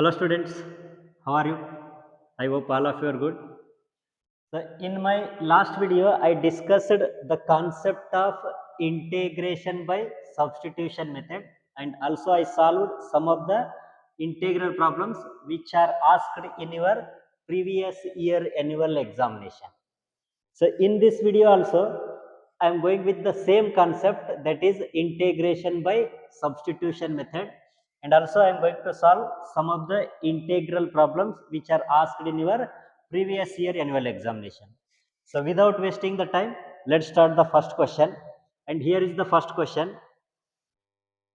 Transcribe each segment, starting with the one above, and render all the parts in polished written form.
Hello students, how are you? I hope all of you are good. So in my last video, I discussed the concept of integration by substitution method, and also I solved some of the integral problems which are asked in your previous year annual examination. So in this video also, I am going with the same concept, that is integration by substitution method, and also I am going to solve some of the integral problems which are asked in your previous year annual examination. So without wasting the time, let's start the first question. And here is the first question.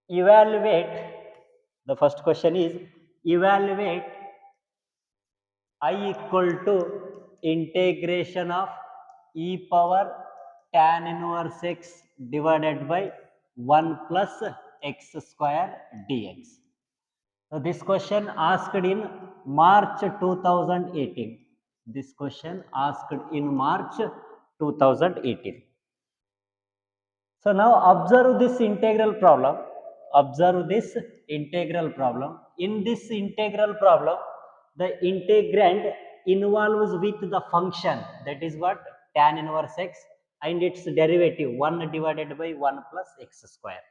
The first question is evaluate I equal to integration of e power tan inverse x divided by 1 plus x square dx. So this question asked in March 2018. This question asked in March 2018. So now observe this integral problem. Observe this integral problem. In this integral problem, the integrand involves with the function, that is what, tan inverse x, and its derivative 1 divided by 1 plus x square.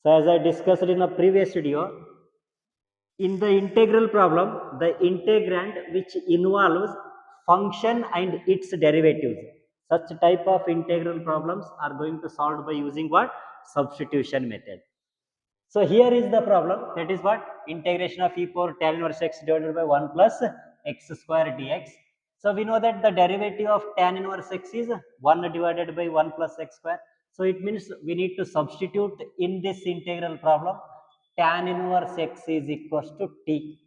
So as I discussed in a previous video, in the integral problem, the integrand which involves function and its derivatives, such type of integral problems are going to solve by using what? Substitution method. So here is the problem, that is what? Integration of e power tan inverse x divided by 1 plus x square dx. So we know that the derivative of tan inverse x is 1 divided by 1 plus x square. So it means we need to substitute in this integral problem tan inverse x is equals to t.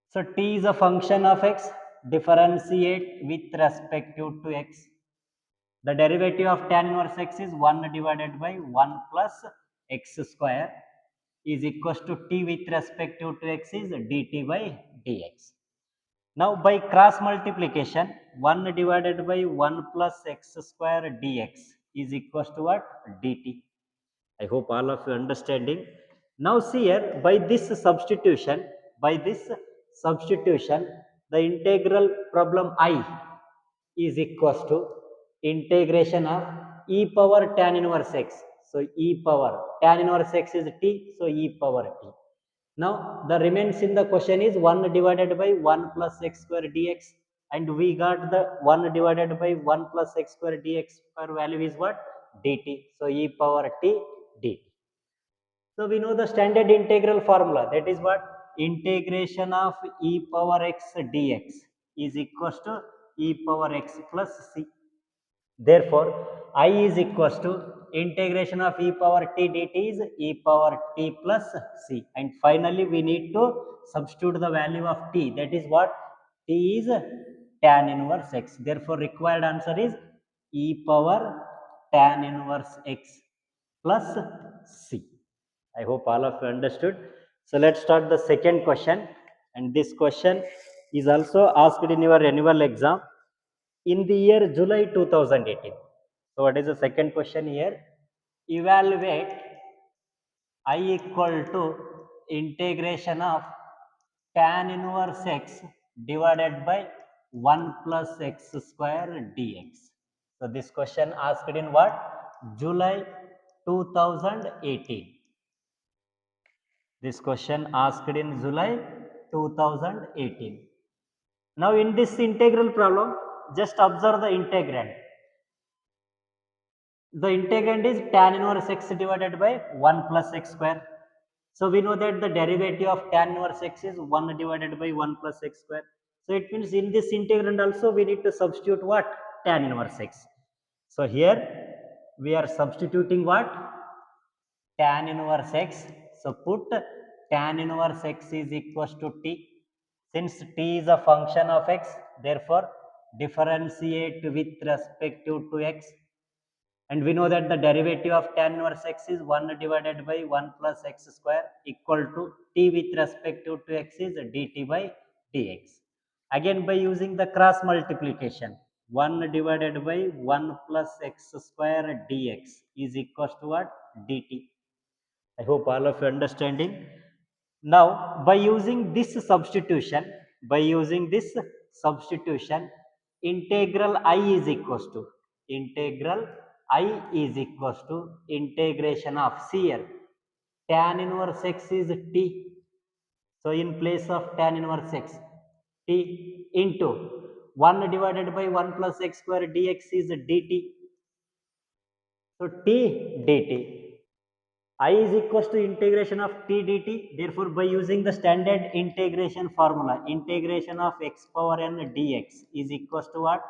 So t is a function of x, differentiate with respect to x. The derivative of tan inverse x is 1 divided by 1 plus x square is equals to t with respect to x is dt by dx. Now by cross multiplication, 1 divided by 1 plus x square dx is equals to what? dt. I hope all of you understanding. Now see here, by this substitution, the integral problem I is equals to integration of e power tan inverse x. So e power tan inverse x is t, so e power t. Now the remains in the question is 1 divided by 1 plus x square dx, and we got the 1 divided by 1 plus x square dx per value is what? dt. So e power t dt. So we know the standard integral formula, that is what? Integration of e power x dx is equals to e power x plus c. Therefore, I is equals to integration of e power t dt is e power t plus c. And finally, we need to substitute the value of t. That is what? T is tan inverse x. Therefore, required answer is e power tan inverse x plus c. I hope all of you understood. So let's start the second question. And this question is also asked in your annual exam in the year July 2018. So what is the second question here? Evaluate I equal to integration of tan inverse x divided by 1 plus x square dx. So this question asked in what? July 2018. This question asked in July 2018. Now in this integral problem, just observe the integrand. The integrand is tan inverse x divided by 1 plus x square. So we know that the derivative of tan inverse x is 1 divided by 1 plus x square. So it means in this integrand also we need to substitute what? Tan inverse x. So here we are substituting what? Tan inverse x. So put tan inverse x is equals to t. Since t is a function of x, therefore differentiate with respect to x. And we know that the derivative of tan inverse x is 1 divided by 1 plus x square equal to t with respect to x is dt by dx. Again by using the cross multiplication, 1 divided by 1 plus x square dx is equals to what? dt. I hope all of you understanding. Now, by using this substitution, integral I is equals to integration of, see here, tan inverse x is t. So, in place of tan inverse x, t into 1 divided by 1 plus x square dx is dt. So, t dt. I is equals to integration of t dt. Therefore, by using the standard integration formula, integration of x power n dx is equals to what?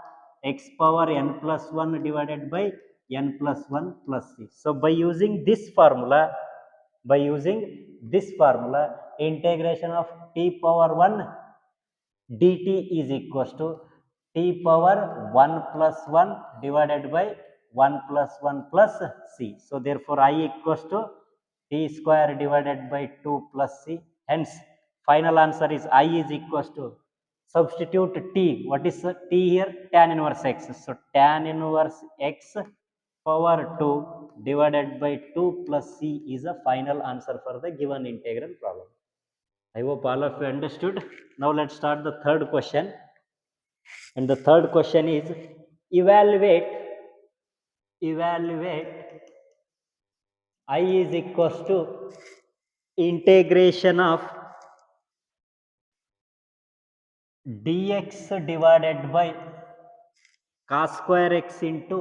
X power n plus 1 divided by n plus 1 plus c. So, by using this formula, integration of t power 1 dt is equals to t power 1 plus 1 divided by 1 plus 1 plus c. So, therefore, I equals to t square divided by 2 plus c. Hence, final answer is I is equals to, substitute t. What is t here? Tan inverse x. So, tan inverse x power 2 divided by 2 plus c is the final answer for the given integral problem. I hope all of you understood. Now let's start the third question. And the third question is, evaluate I is equals to integration of dx divided by cos square x into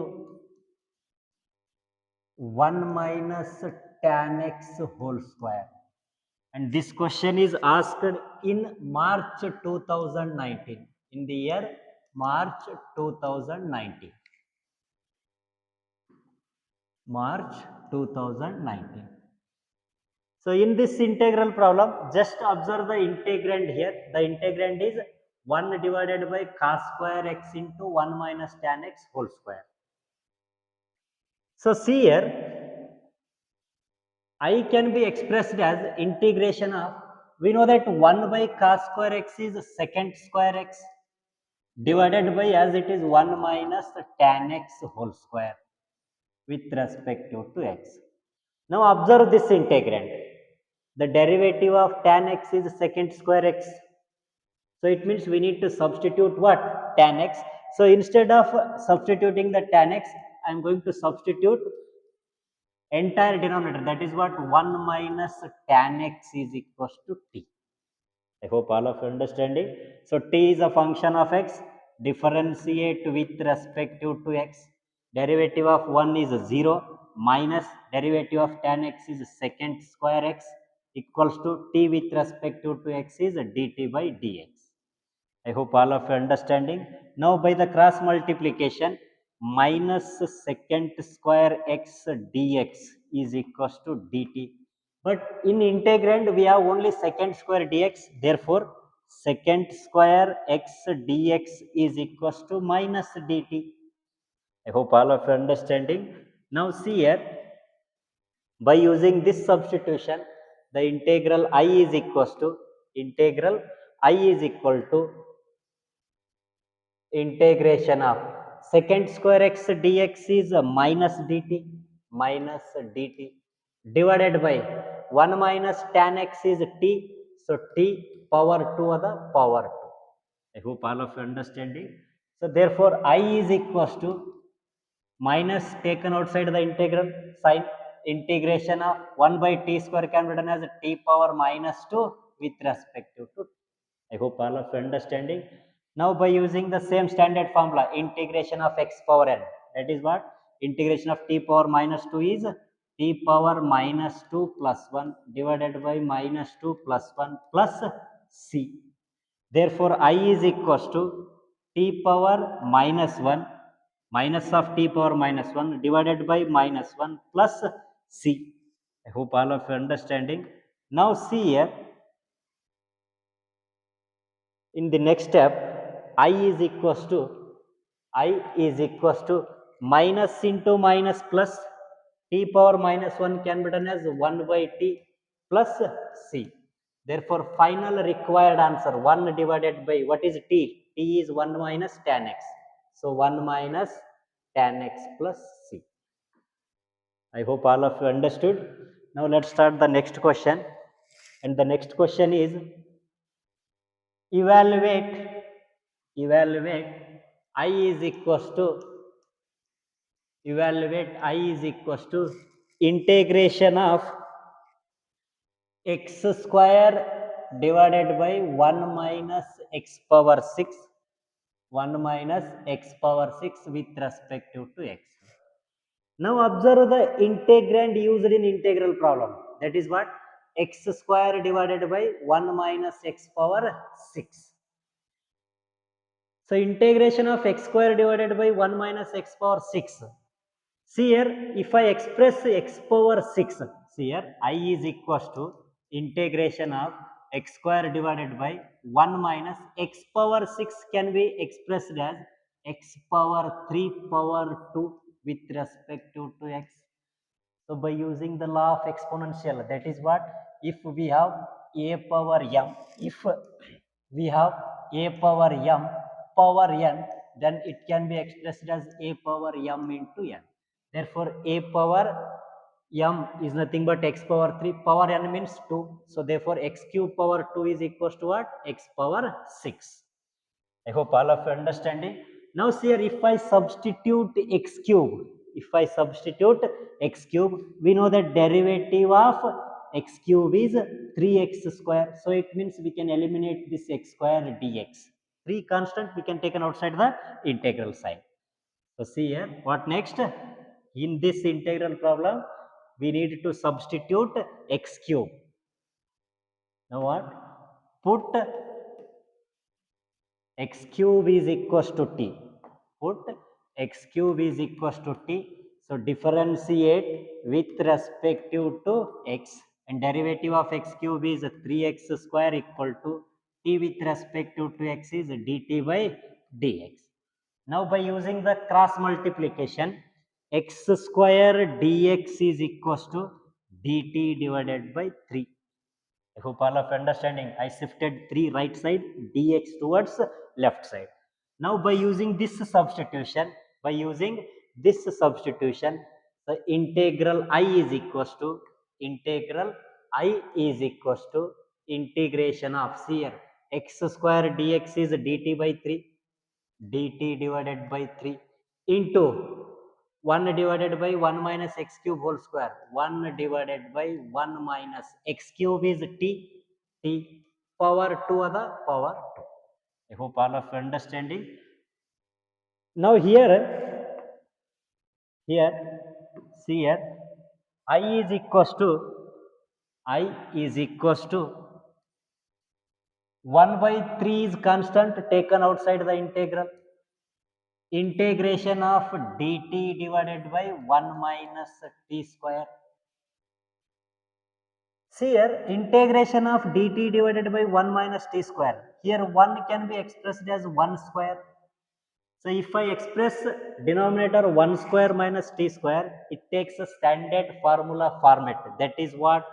1 minus tan x whole square. And this question is asked in March 2019, in the year March 2019. March 2019. So, in this integral problem, just observe the integrand here. The integrand is 1 divided by cos square x into 1 minus tan x whole square. So, see here, I can be expressed as integration of, we know that 1 by cos square x is secant square x divided by, as it is 1 minus tan x whole square with respect to x. Now, observe this integrand. The derivative of tan x is secant square x. So, it means we need to substitute what? Tan x. So, instead of substituting the tan x, I am going to substitute entire denominator, that is what? 1 minus tan x is equals to t. I hope all of you understanding. So, t is a function of x, differentiate with respect to x. Derivative of 1 is 0 minus derivative of tan x is secant square x equals to t with respect to x is dt by dx. I hope all of you understanding. Now, by the cross multiplication, minus secant square x dx is equals to dt. But in integrand, we have only secant square dx. Therefore, secant square x dx is equals to minus dt. I hope all of you understanding. Now, see here, by using this substitution, the integral I is equals to integration of secant square x dx is minus dt divided by 1 minus tan x is t. So, t power 2 of the power 2. I hope all of you understanding. So, therefore, I is equals to minus taken outside the integral sign, integration of 1 by t square can be written as t power minus 2 with respect to t. I hope all of you understanding. Now, by using the same standard formula, integration of x power n, that is what? Integration of t power minus 2 is t power minus 2 plus 1 divided by minus 2 plus 1 plus c. Therefore, I is equals to t power minus 1 minus of t power minus 1 divided by minus 1 plus c. I hope all of you understanding. Now, see here, in the next step, I is equals to minus into minus plus, t power minus 1 can be done as 1 by t plus c. Therefore, final required answer 1 divided by, what is t? T is 1 minus tan x. So, 1 minus tan x plus c. I hope all of you understood. Now, let's start the next question. And the next question is evaluate I is equals to integration of x square divided by 1 minus x power 6 with respect to x. Now observe the integrand used in integral problem. That is what? X square divided by 1 minus x power 6. So integration of x square divided by 1 minus x power 6. See here, if I express x power 6, see here, I is equals to integration of x square divided by 1 minus x power 6 can be expressed as x power 3 power 2 with respect to x. So by using the law of exponential, that is what? If we have a power m, if we have a power m power n, then it can be expressed as a power m into n. Therefore, a power m is nothing but x power 3, power n means 2. So therefore, x cube power 2 is equals to what? X power 6. I hope all of you understanding. Now see here, if I substitute x cube, we know that derivative of x cube is 3x square. So it means we can eliminate this x square dx. 3 constant we can take outside the integral sign. So see here, what next? In this integral problem, we need to substitute x cube. Now what? Put x cube is equals to t. Put x cube is equals to t. So differentiate with respect to x, and derivative of x cube is 3x square equal to t with respect to x is dt by dx. Now by using the cross multiplication, x square dx is equals to dt divided by 3. I hope all of you understanding. I shifted 3 right side, dx towards left side. Now by using this substitution, the integral I is equals to integration of, see here, x square dx is dt by 3, dt divided by 3 into 1 divided by 1 minus x cube whole square. 1 divided by 1 minus x cube is t power 2 the power 2. I hope all of you understanding. Now here, see here, I is equals to 1 by 3 is constant taken outside the integral. Integration of dt divided by 1 minus t square. See here, integration of dt divided by 1 minus t square. Here 1 can be expressed as 1 square. So if I express denominator 1 square minus t square, it takes a standard formula format. That is what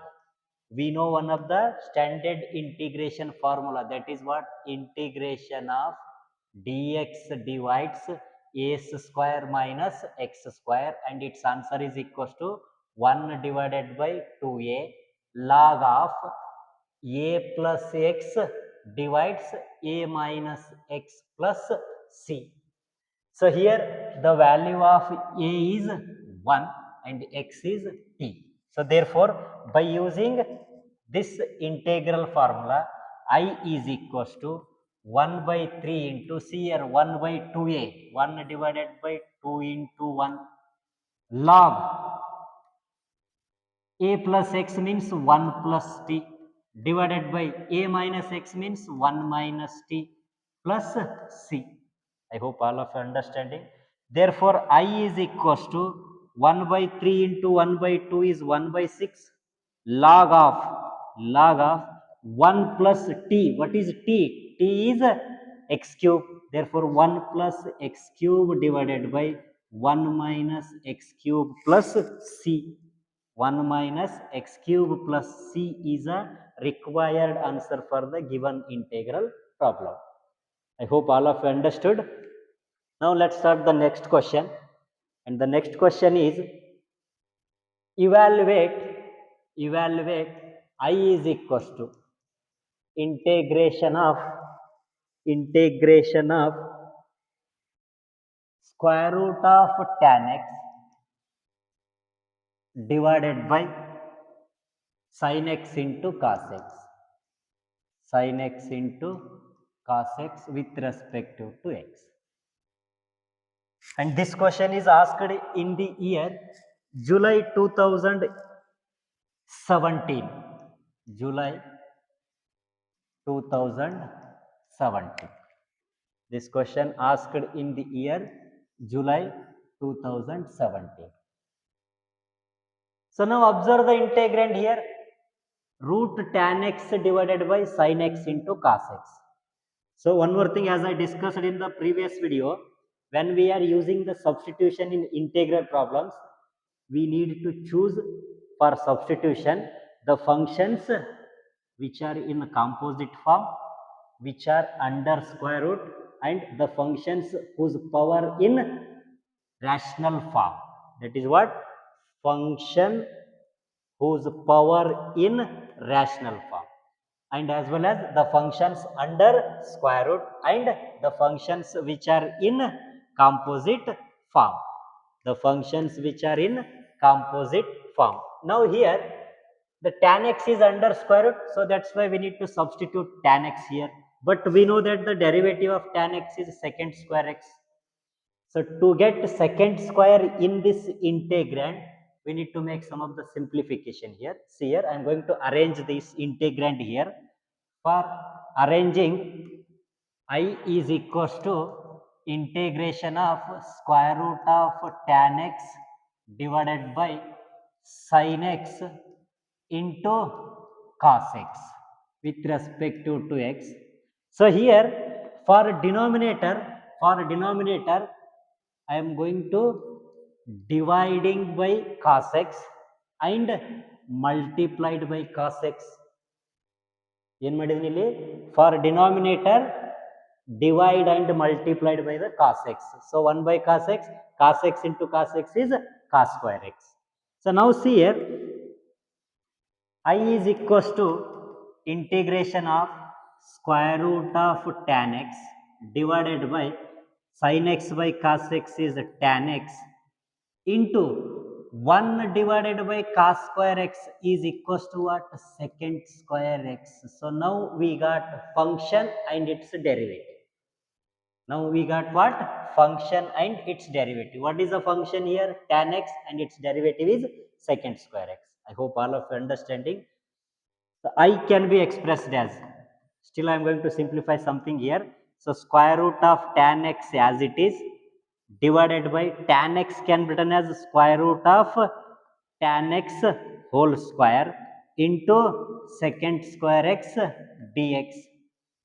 we know, one of the standard integration formula. That is what? Integration of dx divides a square minus x square, and its answer is equals to 1 divided by 2a log of a plus x divides a minus x plus c. So here the value of a is 1 and x is t. So therefore, by using this integral formula, I is equals to 1 by 3 into, see here, 1 by 2a, 1 divided by 2 into 1 log a plus x means 1 plus t divided by a minus x means 1 minus t plus c. I hope all of you understanding. Therefore, I is equals to 1 by 3 into 1 by 2 is 1 by 6 log of 1 plus t. What is t? T is x cube. Therefore, 1 plus x cube divided by 1 minus x cube plus c. 1 minus x cube plus c is a required answer for the given integral problem. I hope all of you understood. Now let's start the next question. And the next question is evaluate I is equals to integration of square root of tan x divided by sin x into cos x. Sin x into cos x with respect to x. And this question is asked in the year July 2017. July 2017. This question asked in the year July 2017. So now observe the integrand here, root tan x divided by sin x into cos x. So one more thing, as I discussed in the previous video, when we are using the substitution in integral problems, we need to choose for substitution the functions which are in composite form, which are under square root, and the functions whose power in rational form. That is what? Function whose power in rational form, and as well as the functions under square root and the functions which are in composite form. The functions which are in composite form. Now here the tan x is under square root, so that's why we need to substitute tan x here. But we know that the derivative of tan x is secant square x. So to get secant square in this integrand, we need to make some of the simplification here. See here, I am going to arrange this integrand here. For arranging, I is equals to integration of square root of tan x divided by sin x into cos x with respect to x. So here for denominator, I am going to dividing by cos x and multiplied by cos x. ಏನು ಮಾಡಿದೀನಿ ಇಲ್ಲಿ? For denominator divide and multiplied by the cos x. So 1 by cos x into cos x is cos square x. So now see here, I is equals to integration of square root of tan x divided by sin x by cos x is tan x into 1 divided by cos square x is equals to what? Secant square x. So now we got function and its derivative. Now we got what? Function and its derivative. What is the function here? Tan x, and its derivative is secant square x. I hope all of you understanding. So I can be expressed as, still I am going to simplify something here. So square root of tan x as it is divided by tan x can be written as square root of tan x whole square into secant square x dx.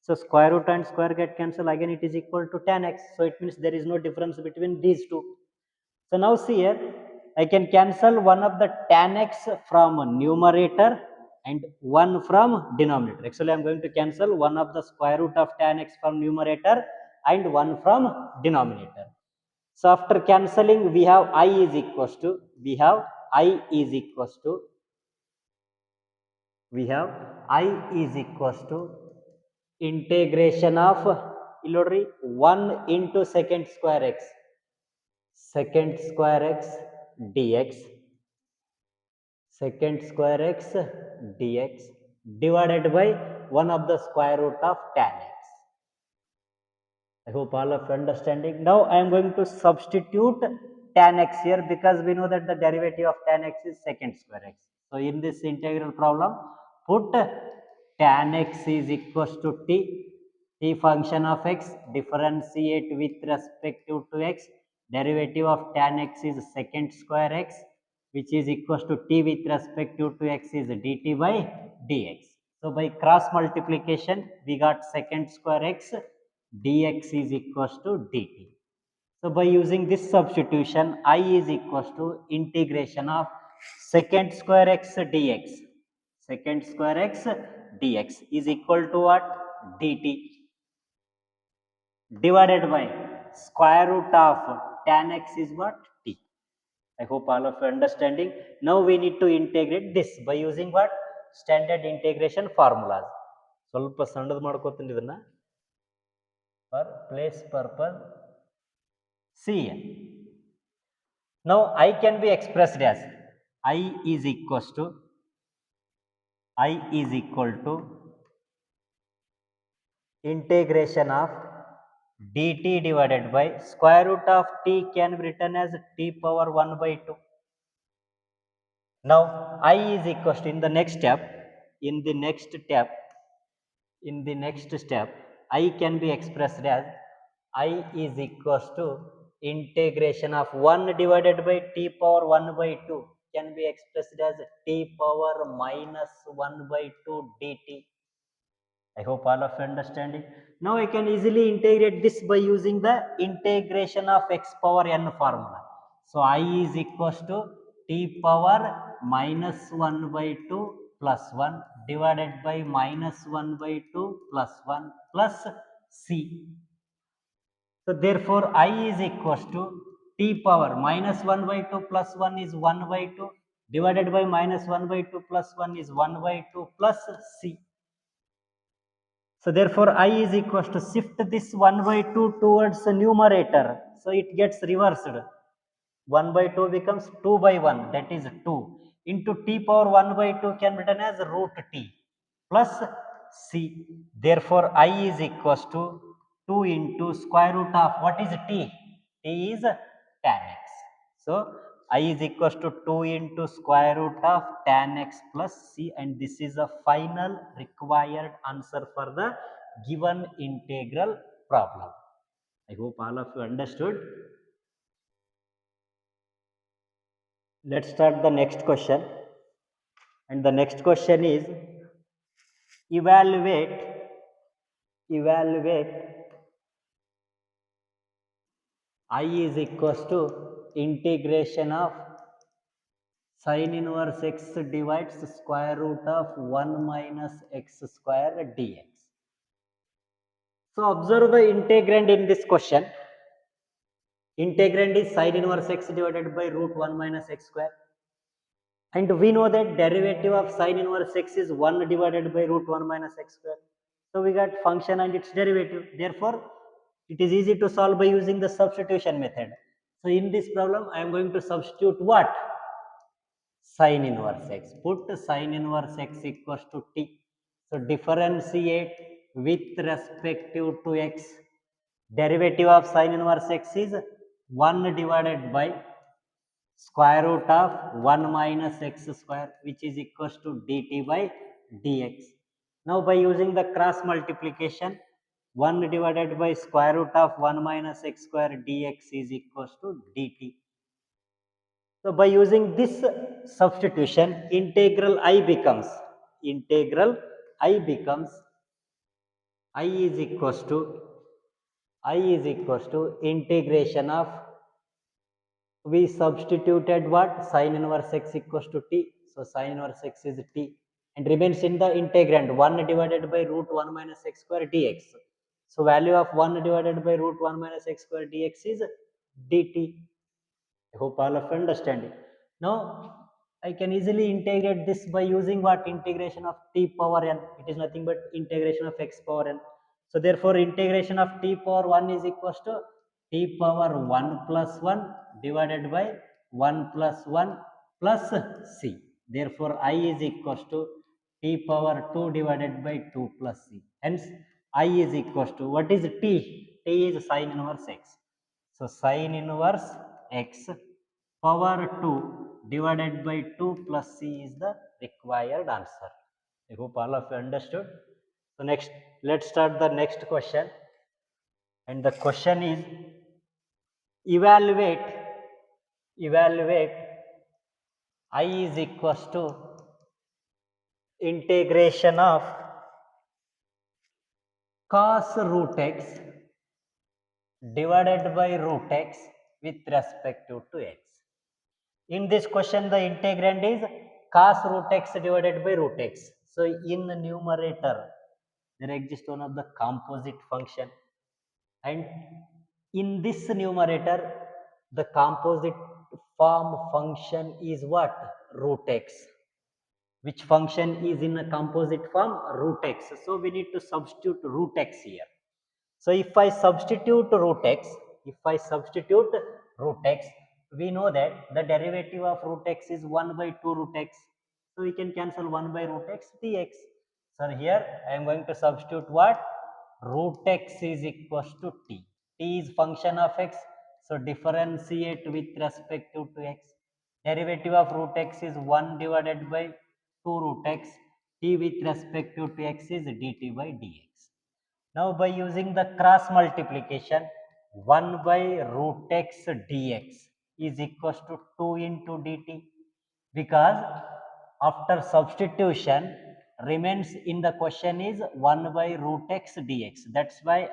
So square root and square get cancelled, again it is equal to tan x. So it means there is no difference between these two. So now see here, I can cancel one of the tan x from numerator and one from denominator. Actually, I am going to cancel one of the square root of tan x from numerator and one from denominator. So after cancelling, we have I is equals to, integration of 1 into secant square x dx, divided by 1 of the square root of tan x. I hope all of you understanding. Now I am going to substitute tan x here, because we know that the derivative of tan x is secant square x. So in this integral problem, put tan x is equals to t function of x, differentiate with respect to x, derivative of tan x is secant square x, which is equals to t with respect to x is dt by dx. So by cross multiplication, we got secant square x dx is equals to dt. So by using this substitution, I is equals to integration of secant square x dx. Secant square x dx is equal to what? dt divided by square root of tan x is what? t. I hope all of you understanding. Now we need to integrate this by using what? Standard integration formulas. ಸ್ವಲ್ಪ ಸಣ್ಣದು ಮಾಡ್ಕೋತೀನಿ ಇದನ್ನ for place purpose. Cn. Now I can be expressed as I is equal to integration of dt divided by square root of t can be written as t power 1 by 2. Now I is equal to in the next step I can be expressed as I is equal to integration of 1 divided by t power 1 by 2 can be expressed as t power minus 1 by 2 dt. I hope all of you understand it. Now I can easily integrate this by using the integration of x power n formula. So I is equal to t power minus 1 by 2 plus 1 divided by minus 1 by 2 plus 1 plus c. So therefore I is equal to t power minus 1 by 2 plus 1 is 1 by 2 divided by minus 1 by 2 plus 1 is 1 by 2 plus c. So therefore I is equal to shift this 1 by 2 towards the numerator. So it gets reversed. 1 by 2 becomes 2 by 1, that is 2 into t power 1 by 2 can be written as root t plus c. Therefore I is equal to 2 into square root of what is t? T is tan x. So I is equal to 2 into square root of tan x plus c, and this is a final required answer for the given integral problem. I hope all of you understood. Let's start the next question, and the next question is evaluate I is equals to integration of sin inverse x divides square root of 1 minus x square dx. So observe the integrand in this question. Integrand is sin inverse x divided by root 1 minus x square. And we know that derivative of sin inverse x is 1 divided by root 1 minus x square. So we got function and its derivative. Therefore, it is easy to solve by using the substitution method. So in this problem, I am going to substitute what? Sin inverse x. Put sin inverse x equals to t. So differentiate with respect to x. Derivative of sin inverse x is 1 divided by square root of 1 minus x square, which is equals to dt by dx. Now by using the cross multiplication, 1 divided by square root of 1 minus x square dx is equals to dt. So by using this substitution, integral I becomes I is equals to integration of, we substituted what? Sin inverse x equals to t. So sin inverse x is t and remains in the integrand 1 divided by root 1 minus x square dx. So value of 1 divided by root 1 minus x square dx is dt. I hope all of you understand it. Now I can easily integrate this by using what? Integration of t power n. It is nothing but integration of x power n. So therefore integration of t power 1 is equals to t power 1 plus 1 divided by 1 plus 1 plus c. Therefore I is equals to t power 2 divided by 2 plus c. Hence I is equals to, what is t? T is sin inverse x. So sin inverse x power 2 divided by 2 plus c is the required answer. I hope all of you understood. So next, let's start the next question, and the question is evaluate I is equals to integration of cos root x divided by root x with respect to x. In this question, the integrand is cos root x divided by root x. So in the numerator, there exists one of the composite function, and in this numerator, the composite form function is what? Root x. which function is in a composite form? Root x. So we need to substitute root x here. So if I substitute root x, we know that the derivative of root x is 1 by 2 root x. So we can cancel 1 by root x dx. So here I am going to substitute what? Root x is equals to t. T is function of x. So differentiate with respect to x. Derivative of root x is 1 divided by 2 root x. T with respect to x is dt by dx. Now by using the cross multiplication, 1 by root x dx is equals to 2 into dt, because after substitution remains in the question is 1 by root x dx. That's why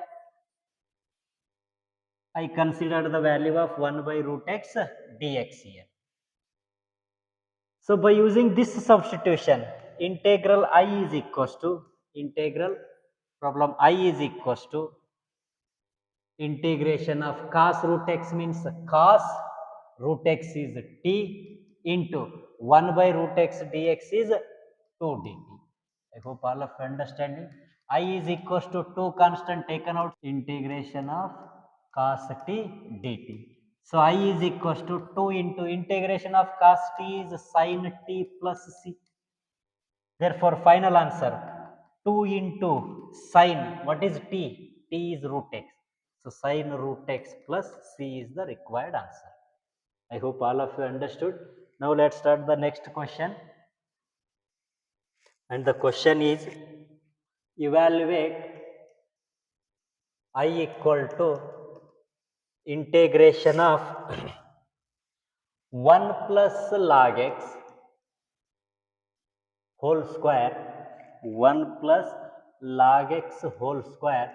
I considered the value of 1 by root x dx here. So by using this substitution, integral I is equals to integration of cos root x, means cos root x is t into 1 by root x dx is 2 dt. I hope all of you understanding. I is equals to 2 constant taken out, integration of cos t dt. So I is equals to 2 into integration of cos t is sin t plus c. Therefore final answer 2 into sin, what is t? T is root x. So sin root x plus c is the required answer. I hope all of you understood. Now let's start the next question. And the question is, evaluate I equal to integration of 1 plus log x whole square, 1 plus log x whole square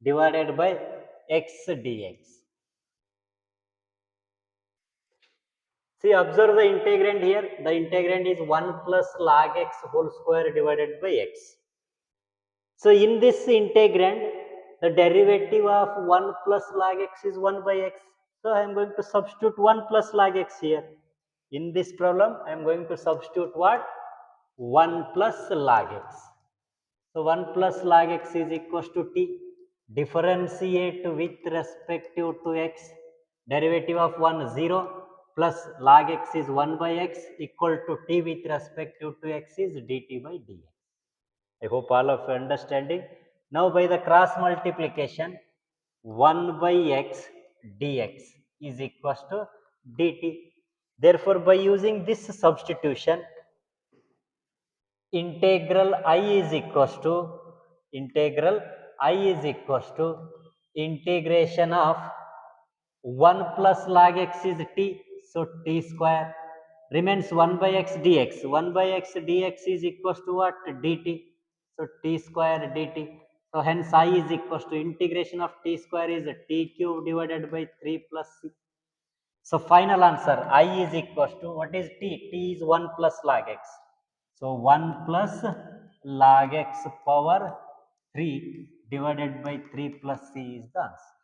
divided by x dx. See, observe the integrand here. The integrand is 1 plus log x whole square divided by x. So in this integrand, the derivative of 1 plus log x is 1 by x. So I am going to substitute 1 plus log x here. In this problem, I am going to substitute what? 1 plus log x. So 1 plus log x is equals to t. Differentiate with respect to x. Derivative of 1 0 plus log x is 1 by x equal to t with respect to x is dt by dx. I hope all of you understanding. Now by the cross multiplication, 1 by x dx is equals to dt. Therefore by using this substitution, integral I is equals to integration of 1 plus log x is t, so t square remains 1 by x dx. 1 by x dx is equals to what? Dt. So t square dt. So hence I is equals to integration of t square is t cube divided by 3 plus c. So final answer I is equals to, what is t? T is 1 plus log x. So 1 plus log x power 3 divided by 3 plus c is the answer.